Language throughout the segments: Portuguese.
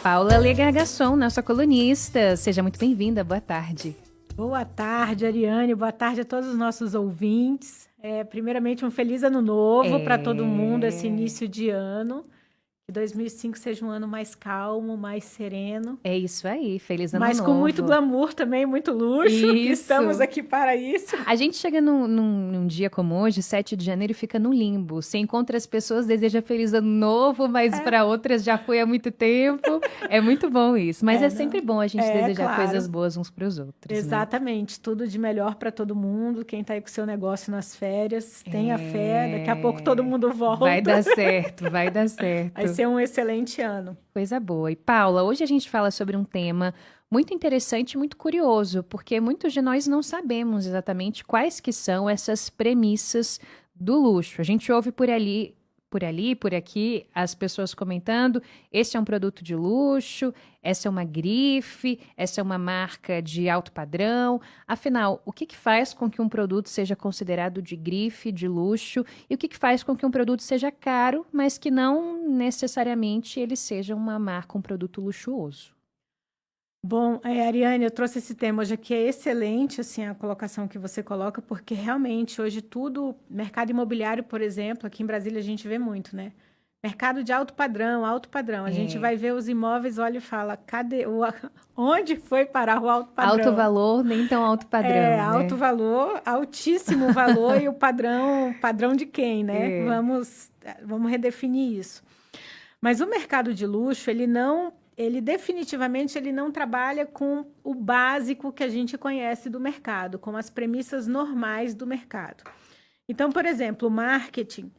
Paula Legargasson, nossa colunista. Seja muito bem-vinda, boa tarde. Boa tarde, Ariane. Boa tarde a todos os nossos ouvintes. Primeiramente, um feliz ano novo para todo mundo, esse início de ano. Que 2005 seja um ano mais calmo, mais sereno. É isso aí, feliz ano Mas novo. com muito glamour também, muito luxo, que Isso. estamos aqui para isso. A gente chega num dia como hoje, 7 de janeiro, e fica no limbo. Você encontra as pessoas, deseja feliz ano novo, mas para outras já foi há muito tempo. É muito bom isso. Mas é sempre bom a gente desejar claro. coisas boas uns para os outros. Exatamente, tudo de melhor para todo mundo. Quem está aí com o seu negócio nas férias, tenha fé, daqui a pouco todo mundo volta. Vai dar certo, vai dar certo. Vai ser um excelente ano. Coisa boa. E Paula, hoje a gente fala sobre um tema muito interessante e muito curioso, porque muitos de nós não sabemos exatamente quais que são essas premissas do luxo. A gente ouve por aqui, as pessoas comentando, esse é um produto de luxo, essa é uma grife, essa é uma marca de alto padrão. Afinal, o que faz com que um produto seja considerado de grife, de luxo, e o que faz com que um produto seja caro, mas que não necessariamente ele seja uma marca, um produto luxuoso? Bom, Ariane, eu trouxe esse tema hoje aqui, é excelente, assim, a colocação que você coloca, porque realmente hoje tudo, mercado imobiliário, por exemplo, aqui em Brasília a gente vê muito, né? Mercado de alto padrão, alto padrão. A gente vai ver os imóveis, olha e fala, onde foi parar o alto padrão? Alto valor, nem tão alto padrão, né? Alto valor, altíssimo valor e o padrão de quem, né? Vamos redefinir isso. Mas o mercado de luxo, ele definitivamente não trabalha com o básico que a gente conhece do mercado, com as premissas normais do mercado. Então, por exemplo, o marketing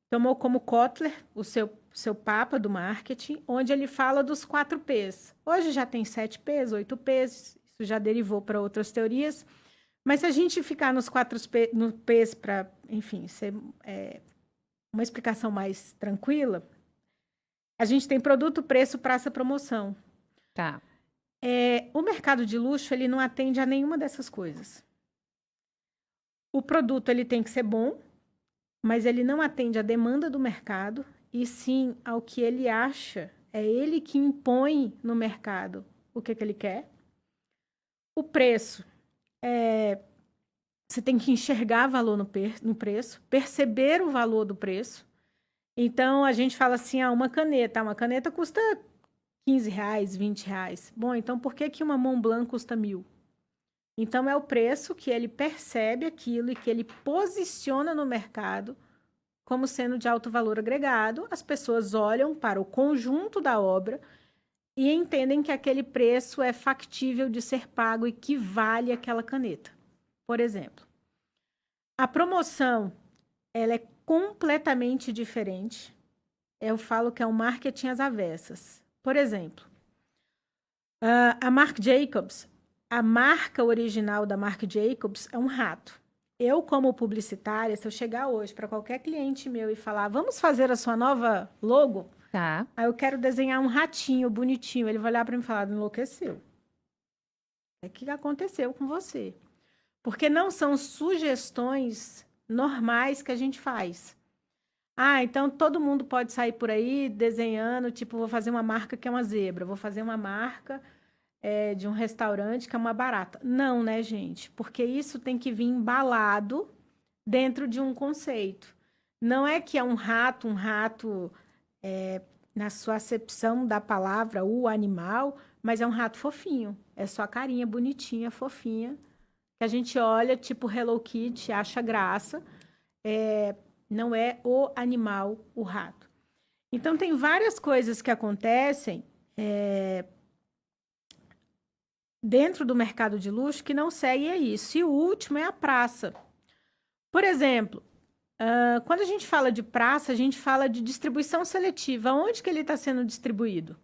tomou como Kotler o seu papa do marketing, onde ele fala dos 4 P's. Hoje já tem 7 P's, 8 P's, isso já derivou para outras teorias, mas se a gente ficar nos 4 P's para, enfim, ser uma explicação mais tranquila, a gente tem produto, preço, praça, promoção. Tá. O mercado de luxo, ele não atende a nenhuma dessas coisas. O produto, ele tem que ser bom, mas ele não atende à demanda do mercado, e sim ao que ele acha. É ele que impõe no mercado o que ele quer. O preço, você tem que enxergar valor no preço, perceber o valor do preço. Então, a gente fala assim, uma caneta custa R$15, R$20. Bom, então por que uma Montblanc custa 1.000? Então, é o preço que ele percebe aquilo e que ele posiciona no mercado como sendo de alto valor agregado. As pessoas olham para o conjunto da obra e entendem que aquele preço é factível de ser pago e que vale aquela caneta. Por exemplo, a promoção, ela é completamente diferente. Eu falo que é um marketing às avessas. Por exemplo, a Marc Jacobs, a marca original da Marc Jacobs é um rato. Eu, como publicitária, se eu chegar hoje para qualquer cliente meu e falar, vamos fazer a sua nova logo? Tá. Aí eu quero desenhar um ratinho bonitinho. Ele vai olhar para mim e falar, enlouqueceu. O que aconteceu com você? Porque não são sugestões normais que a gente faz. Então todo mundo pode sair por aí desenhando, tipo, vou fazer uma marca que é uma zebra, vou fazer uma marca de um restaurante que é uma barata. Não, né, gente? Porque isso tem que vir embalado dentro de um conceito. Não é que é um rato na sua acepção da palavra, o animal, mas é um rato fofinho. É só a carinha bonitinha, fofinha, que a gente olha, tipo Hello Kitty, acha graça. Não é o animal, o rato. Então, tem várias coisas que acontecem dentro do mercado de luxo que não seguem isso. E o último é a praça. Por exemplo, quando a gente fala de praça, a gente fala de distribuição seletiva. Onde que ele está sendo distribuído?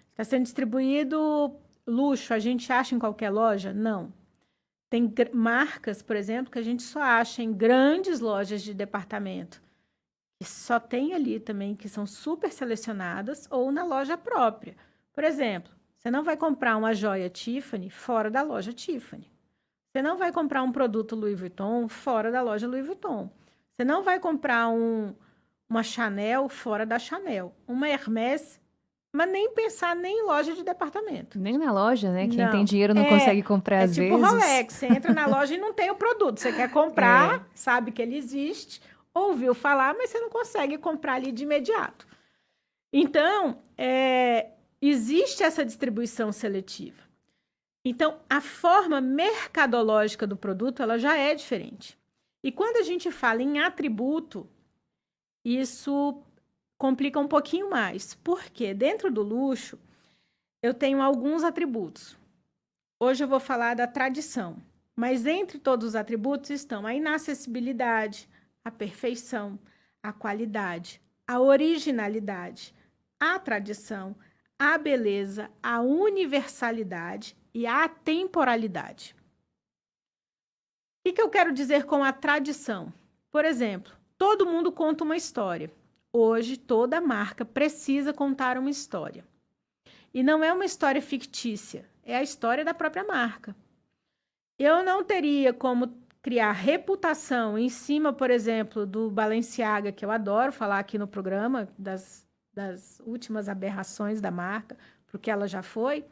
Está sendo distribuído luxo, a gente acha em qualquer loja? Não. Tem marcas, por exemplo, que a gente só acha em grandes lojas de departamento. E só tem ali também, que são super selecionadas, ou na loja própria. Por exemplo, você não vai comprar uma joia Tiffany fora da loja Tiffany. Você não vai comprar um produto Louis Vuitton fora da loja Louis Vuitton. Você não vai comprar uma Chanel fora da Chanel. Uma Hermès Mas nem pensar nem em loja de departamento. Nem na loja, né? Quem tem Não. dinheiro não consegue comprar É às tipo vezes. Rolex. Você entra na loja e não tem o produto. Você quer comprar, sabe que ele existe, ouviu falar, mas você não consegue comprar ali de imediato. Então, existe essa distribuição seletiva. Então, a forma mercadológica do produto, ela já é diferente. E quando a gente fala em atributo, isso complica um pouquinho mais. Porque dentro do luxo, eu tenho alguns atributos. Hoje eu vou falar da tradição. Mas entre todos os atributos estão a inacessibilidade, a perfeição, a qualidade, a originalidade, a tradição, a beleza, a universalidade e a temporalidade. O que eu quero dizer com a tradição? Por exemplo, todo mundo conta uma história. Hoje, toda marca precisa contar uma história. E não é uma história fictícia, é a história da própria marca. Eu não teria como criar reputação em cima, por exemplo, do Balenciaga, que eu adoro falar aqui no programa, das últimas aberrações da marca, porque ela já foi.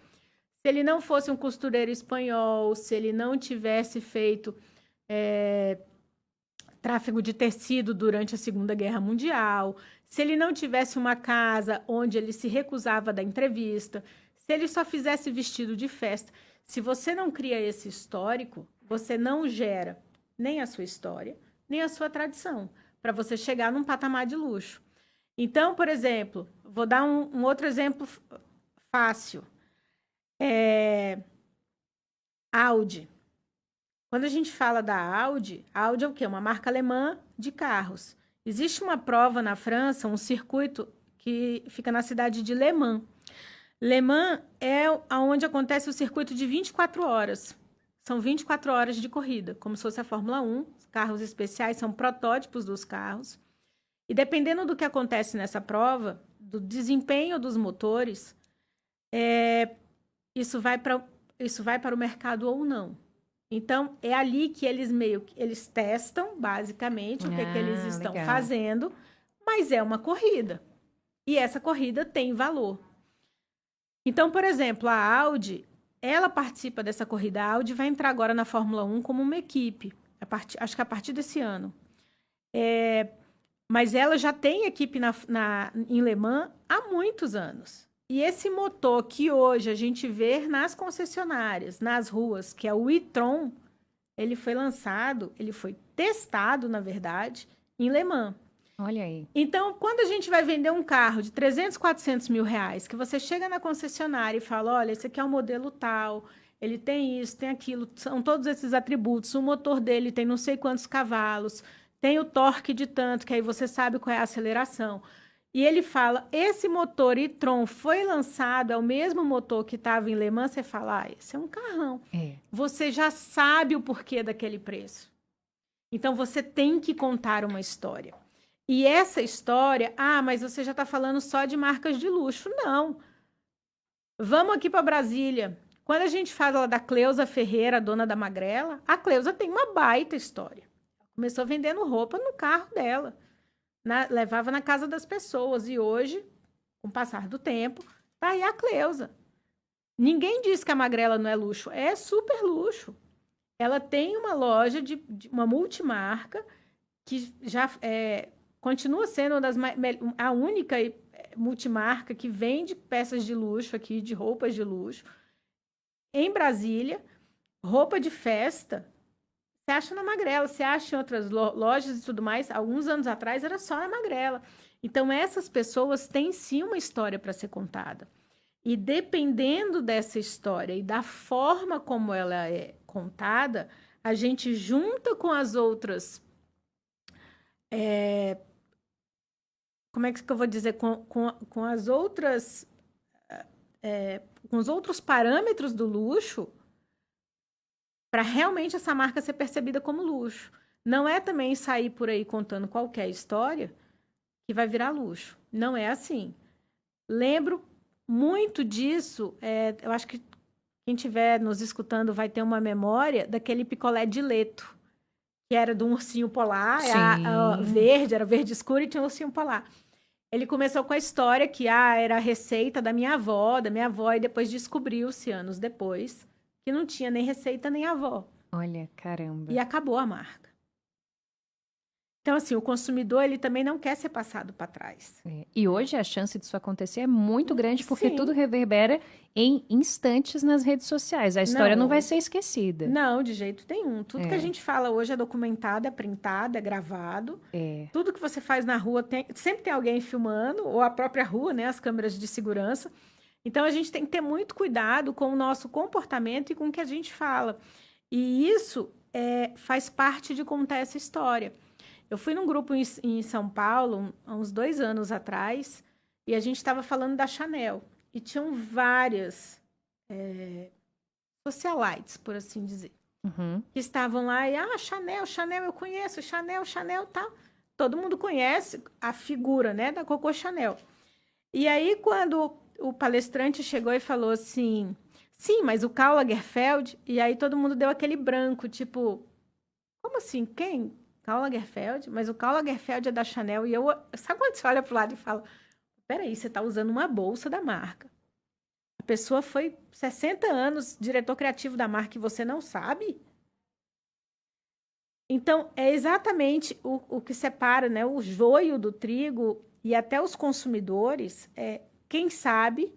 Se ele não fosse um costureiro espanhol, se ele não tivesse feito tráfego de tecido durante a Segunda Guerra Mundial, se ele não tivesse uma casa onde ele se recusava da entrevista, se ele só fizesse vestido de festa. Se você não cria esse histórico, você não gera nem a sua história, nem a sua tradição, para você chegar num patamar de luxo. Então, por exemplo, vou dar um outro exemplo fácil. Audi. Quando a gente fala da Audi, a Audi é o quê? Uma marca alemã de carros. Existe uma prova na França, um circuito que fica na cidade de Le Mans. Le Mans é onde acontece o circuito de 24 horas. São 24 horas de corrida, como se fosse a Fórmula 1. Os carros especiais são protótipos dos carros. E dependendo do que acontece nessa prova, do desempenho dos motores, isso vai para o mercado ou não. Então, é ali que eles testam, basicamente, o que eles estão fazendo, mas é uma corrida. E essa corrida tem valor. Então, por exemplo, a Audi, ela participa dessa corrida. A Audi vai entrar agora na Fórmula 1 como uma equipe, acho que a partir desse ano. Mas ela já tem equipe em Le Mans há muitos anos. E esse motor que hoje a gente vê nas concessionárias, nas ruas, que é o e-tron, ele foi lançado, ele foi testado, na verdade, em Le Mans. Olha aí. Então, quando a gente vai vender um carro de 300, 400 mil reais, que você chega na concessionária e fala, olha, esse aqui é o modelo tal, ele tem isso, tem aquilo, são todos esses atributos, o motor dele tem não sei quantos cavalos, tem o torque de tanto, que aí você sabe qual é a aceleração. E ele fala, esse motor e-tron foi lançado, é o mesmo motor que estava em Le Mans, você fala, esse é um carrão. Você já sabe o porquê daquele preço. Então, você tem que contar uma história. E essa história, mas você já está falando só de marcas de luxo. Não. Vamos aqui para Brasília. Quando a gente fala da Cleusa Ferreira, dona da Magrela, a Cleusa tem uma baita história. Começou vendendo roupa no carro dela. Levava na casa das pessoas. E hoje, com o passar do tempo, tá aí a Cleusa. Ninguém diz que a Magrela não é luxo. É super luxo. Ela tem uma loja de uma multimarca que já continua sendo a única multimarca que vende peças de luxo aqui, de roupas de luxo. Em Brasília, roupa de festa, você acha na Magrela, você acha em outras lojas e tudo mais. Alguns anos atrás era só na Magrela. Então, essas pessoas têm sim uma história para ser contada. E dependendo dessa história e da forma como ela é contada, a gente junta com as outras... como é que eu vou dizer? Com as outras... com os outros parâmetros do luxo, para realmente essa marca ser percebida como luxo. Não é também sair por aí contando qualquer história que vai virar luxo. Não é assim. Lembro muito disso, eu acho que quem estiver nos escutando vai ter uma memória daquele picolé de Leto, que era de um ursinho polar, verde, era verde escuro e tinha um ursinho polar. Ele começou com a história que era a receita da minha avó, e depois descobriu-se anos depois que não tinha nem receita nem avó. Olha, caramba. E acabou a marca. Então, assim, o consumidor, ele também não quer ser passado para trás. E hoje a chance disso acontecer é muito grande, porque Sim. tudo reverbera em instantes nas redes sociais. A história não vai ser esquecida. Não, de jeito nenhum. Tudo que a gente fala hoje é documentado, é printado, é gravado. Tudo que você faz na rua, sempre tem alguém filmando, ou a própria rua, né, as câmeras de segurança. Então, a gente tem que ter muito cuidado com o nosso comportamento e com o que a gente fala. E isso faz parte de contar essa história. Eu fui num grupo em São Paulo, há uns 2 anos atrás, e a gente estava falando da Chanel. E tinham várias socialites, por assim dizer, que estavam lá e, Chanel, eu conheço, Chanel, tá. Todo mundo conhece a figura, né, da Coco Chanel. E aí, quando o palestrante chegou e falou assim, sim, mas o Karl Lagerfeld, e aí todo mundo deu aquele branco, tipo, como assim, quem? Karl Lagerfeld? Mas o Karl Lagerfeld é da Chanel, e sabe quando você olha pro lado e fala, peraí, você tá usando uma bolsa da marca. A pessoa foi 60 anos diretor criativo da marca e você não sabe? Então, é exatamente o que separa, né, o joio do trigo e até os consumidores, quem sabe,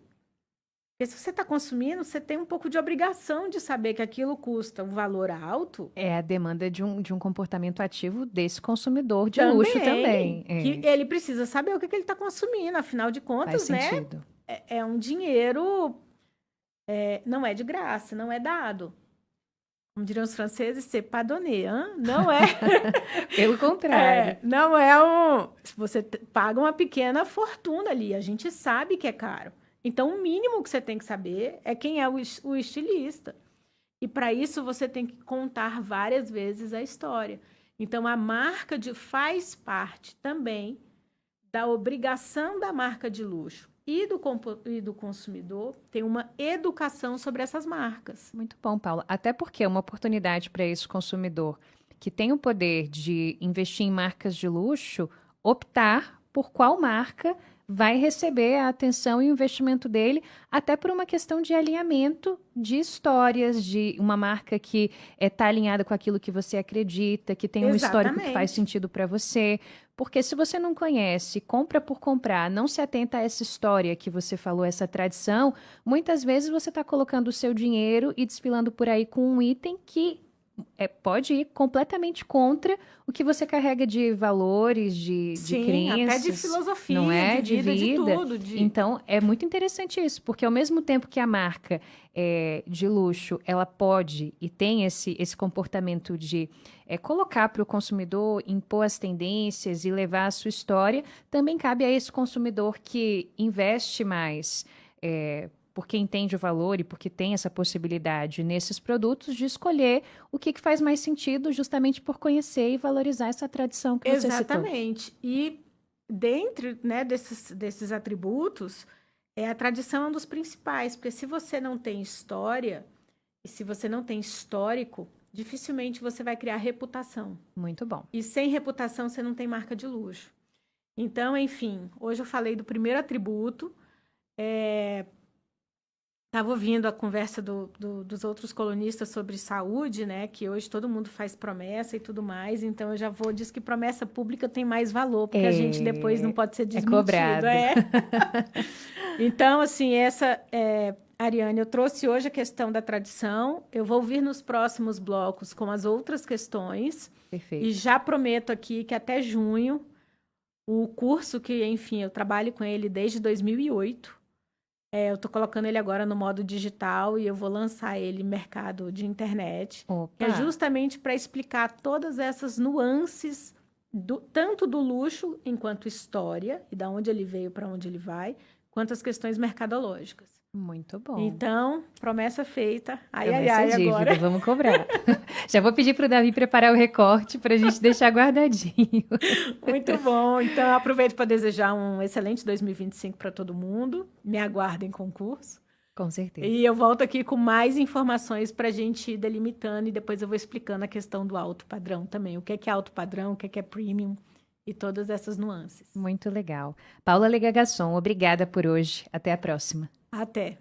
porque se você está consumindo, você tem um pouco de obrigação de saber que aquilo custa um valor alto. É a demanda de um comportamento ativo desse consumidor de luxo também. Que ele precisa saber o que ele está consumindo, afinal de contas, Faz sentido. É um dinheiro, não é de graça, não é dado. Como diriam os franceses, c'est pas donné, hein? Não é. Pelo contrário. Não é você paga uma pequena fortuna ali, a gente sabe que é caro. Então, o mínimo que você tem que saber é quem é o estilista. E para isso, você tem que contar várias vezes a história. Então, a marca faz parte também da obrigação da marca de luxo e do consumidor ter uma educação sobre essas marcas. Muito bom, Paula. Até porque é uma oportunidade para esse consumidor que tem o poder de investir em marcas de luxo, optar por qual marca vai receber a atenção e o investimento dele, até por uma questão de alinhamento de histórias, de uma marca que está alinhada com aquilo que você acredita, que tem um histórico que faz sentido para você. Porque se você não conhece, compra por comprar, não se atenta a essa história que você falou, essa tradição, muitas vezes você está colocando o seu dinheiro e desfilando por aí com um item que pode ir completamente contra o que você carrega de valores, de crenças. Até de filosofia, não é? de vida, de tudo. Então, é muito interessante isso, porque ao mesmo tempo que a marca de luxo, ela pode e tem esse comportamento de colocar para o consumidor, impor as tendências e levar a sua história, também cabe a esse consumidor que investe mais, porque entende o valor e porque tem essa possibilidade nesses produtos de escolher o que faz mais sentido justamente por conhecer e valorizar essa tradição que você citou. Exatamente. E dentro, né, desses atributos, a tradição é um dos principais, porque se você não tem história e se você não tem histórico, dificilmente você vai criar reputação. Muito bom. E sem reputação você não tem marca de luxo. Então, enfim, hoje eu falei do primeiro atributo, estava ouvindo a conversa dos outros colunistas sobre saúde, né? Que hoje todo mundo faz promessa e tudo mais. Então, eu já diz que promessa pública tem mais valor, porque a gente depois não pode ser desmentido. Cobrado. Então, assim, Ariane, eu trouxe hoje a questão da tradição. Eu vou vir nos próximos blocos com as outras questões. Perfeito. E já prometo aqui que até junho, o curso que, enfim, eu trabalho com ele desde 2008, eu estou colocando ele agora no modo digital e eu vou lançar ele em mercado de internet. Opa. É justamente para explicar todas essas nuances, tanto do luxo enquanto história, e da onde ele veio para onde ele vai, quanto as questões mercadológicas. Muito bom. Então, promessa feita. Dívida, agora. Vamos cobrar. Já vou pedir para o Davi preparar o recorte para a gente deixar guardadinho. Muito bom. Então, aproveito para desejar um excelente 2025 para todo mundo. Me aguardem concurso. Com certeza. E eu volto aqui com mais informações para a gente ir delimitando e depois eu vou explicando a questão do alto padrão também. O que é alto padrão, o que é premium e todas essas nuances. Muito legal. Paula Legagasson, obrigada por hoje. Até a próxima. Até.